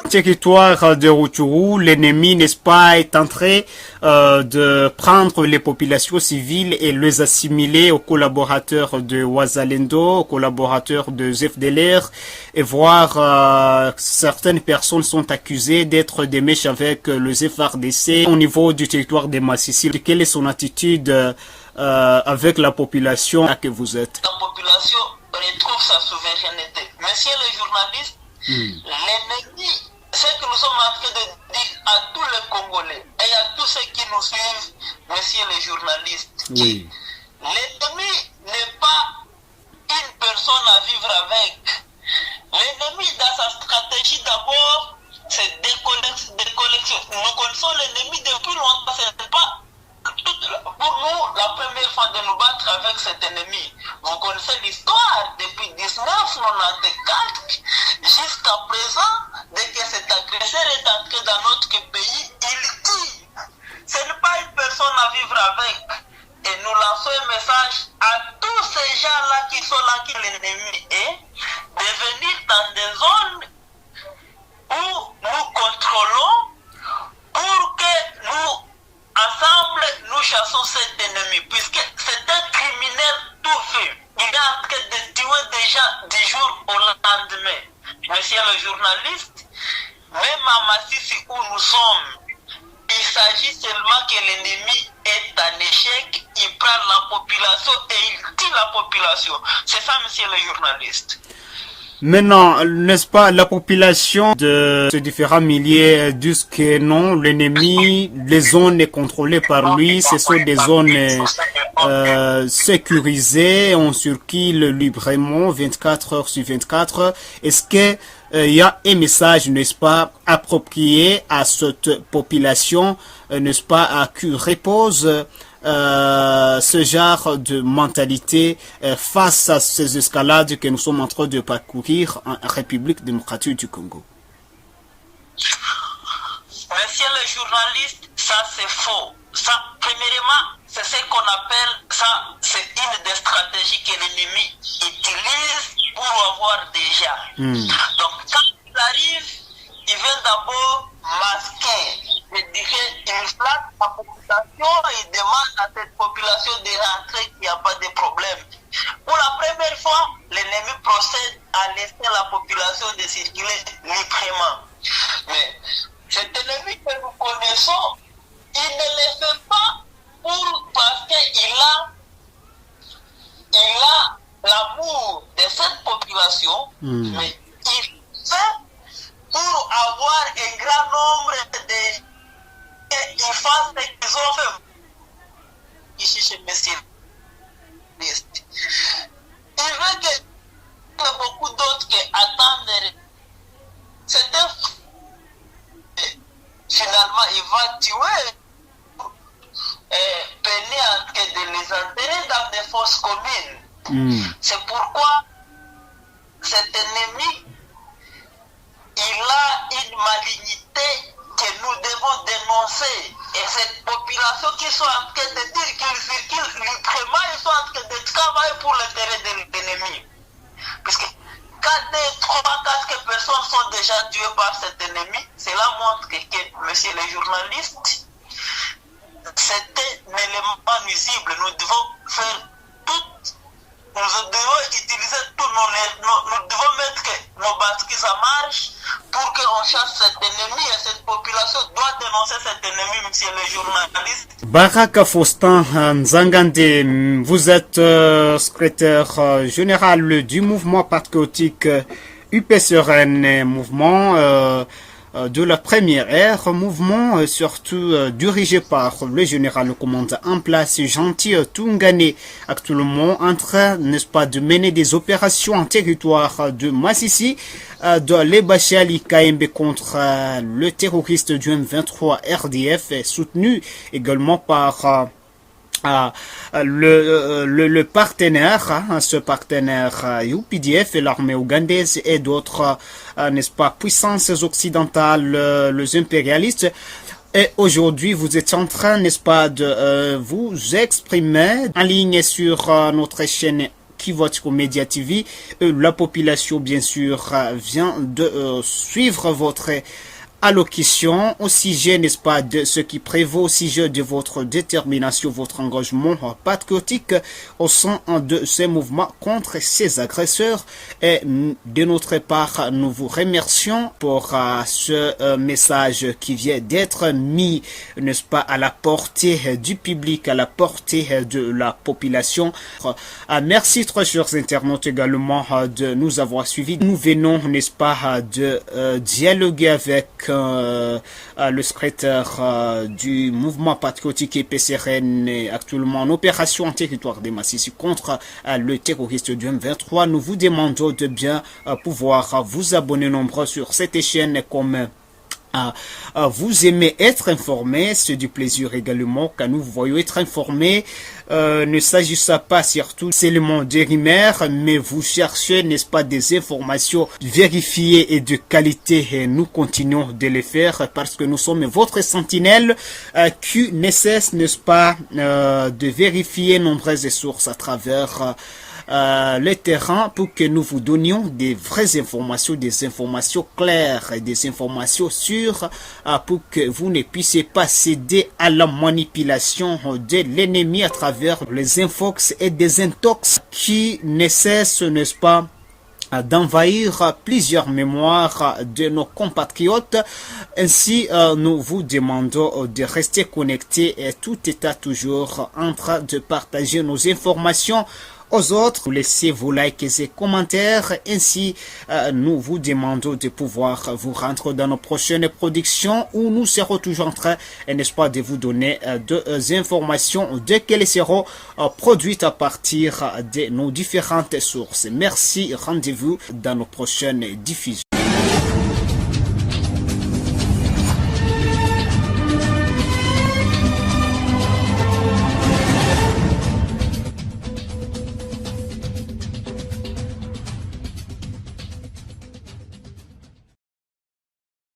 Territoire de Rutshuru, l'ennemi, n'est-ce pas, est en train de prendre les populations civiles et les assimiler aux collaborateurs de Wazalendo, aux collaborateurs de ZFDLR, et voir certaines personnes sont accusées d'être des mèches avec le ZFRDC au niveau du territoire de Massissi. Quelle est son attitude avec la population que vous êtes? La population retrouve sa souveraineté. Monsieur le journaliste, l'ennemi, ce que nous sommes en train de dire à tous les Congolais et à tous ceux qui nous suivent, monsieur les journalistes, oui. L'ennemi n'est pas une personne à vivre avec. L'ennemi, dans sa stratégie d'abord, c'est déconnexion. Nous connaissons l'ennemi depuis longtemps, ce n'est pas pour nous la première fois de nous battre avec cet ennemi. Vous connaissez l'histoire depuis 1994 jusqu'à présent. Dès que cet agresseur est entré dans notre pays, il tue. Ce n'est pas une personne à vivre avec. Et nous lançons un message à tous ces gens-là qui sont là, qui l'ennemi est, de venir dans des zones où nous contrôlons pour que nous, ensemble, nous chassons cet ennemi, puisque c'est un criminel tout fait. Il est en train de tuer des gens du jour au lendemain. Monsieur le journaliste, même à Massissi où nous sommes, il s'agit seulement que l'ennemi est un échec, il prend la population et il tue la population. C'est ça, monsieur le journaliste. Maintenant, n'est-ce pas, la population de ces différents milliers disent que non, l'ennemi, les zones contrôlées par lui, ce sont des zones sécurisées, on circule librement 24 heures sur 24. Est-ce que il y a un message, n'est-ce pas, approprié à cette population, n'est-ce pas, à qui repose ce genre de mentalité face à ces escalades que nous sommes en train de parcourir en République démocratique du Congo? Monsieur le journaliste, ça c'est faux. Ça, premièrement, c'est ce qu'on appelle, ça, c'est une des stratégies que l'ennemi utilise pour avoir des gens. Donc, quand il arrive, il vient d'abord masquer. Je dirais, il flatte la population et il demande à cette population de rentrer qu'il n'y a pas de problème. Pour la première fois, l'ennemi procède à laisser la population de circuler librement. Mais cet ennemi que nous connaissons, il ne le fait pas parce qu'il a l'amour de cette population, mais il fait pour avoir un grand nombre de ils font ce qu'ils ont fait ici chez Messie. Il veut que beaucoup d'autres qui attendent. C'est un finalement il va tuer peiner en train de les enterrer dans des fosses communes. C'est pourquoi cet ennemi il a une malignité que nous devons dénoncer. Et cette population qui sont en train de dire qu'ils circulent librement, ils sont en train de travailler pour l'intérêt de l'ennemi. Parce que quand 2, 3, 4 personnes sont déjà tuées par cet ennemi, cela montre que, monsieur le journaliste, c'est un élément nuisible. Nous devons faire tout. Nous devons utiliser tout. Nous devons mettre nos batteries en marche pour qu'on chasse cet ennemi, et cette population doit dénoncer cet ennemi, monsieur le journaliste. Baraka Faustin Nzangande, vous êtes secrétaire général du mouvement patriotique UPCRN mouvement de la première ère, mouvement surtout dirigé par le général commandant en place Gentil Tungane, actuellement en train, n'est-ce pas, de mener des opérations en territoire de Massissi, de l'Ebachali KMB contre le terroriste du M23 RDF, soutenu également par le partenaire, ce partenaire UPDF et l'armée ougandaise et d'autres, n'est-ce pas, puissances occidentales, les impérialistes. Et aujourd'hui, vous êtes en train, n'est-ce pas, de vous exprimer en ligne sur notre chaîne Kivotico Media TV. La population, bien sûr, vient de suivre votre allocution au sujet, n'est-ce pas, de ce qui prévaut au sujet de votre détermination, votre engagement patriotique au sein de ces mouvements contre ces agresseurs. Et de notre part, nous vous remercions pour ce message qui vient d'être mis, n'est-ce pas, à la portée du public, à la portée de la population. Merci très chers internautes également de nous avoir suivis. Nous venons, n'est-ce pas, de dialoguer avec le secrétaire du mouvement patriotique EPCRN actuellement en opération en territoire de Massissi contre le terroriste du M23. Nous vous demandons de bien pouvoir vous abonner nombreux sur cette chaîne comme vous aimez être informé, c'est du plaisir également quand nous voyons être informés. Ne s'agissait pas surtout seulement des rumeurs, mais vous cherchez, n'est-ce pas, des informations vérifiées et de qualité. Et nous continuons de les faire parce que nous sommes votre sentinelle qui ne cesse, n'est-ce pas, de vérifier nombreuses sources à travers le terrain pour que nous vous donnions des vraies informations, des informations claires et des informations sûres pour que vous ne puissiez pas céder à la manipulation de l'ennemi à travers les infox et des intox qui ne cessent, n'est-ce pas, d'envahir plusieurs mémoires de nos compatriotes. Ainsi, nous vous demandons de rester connectés et tout état toujours en train de partager nos informations aux autres. Vous laissez vos likes et commentaires. Ainsi, nous vous demandons de pouvoir vous rendre dans nos prochaines productions où nous serons toujours en train, n'est-ce pas, de vous donner des informations dès qu'elles seront produites à partir de nos différentes sources. Merci, rendez-vous dans nos prochaines diffusions.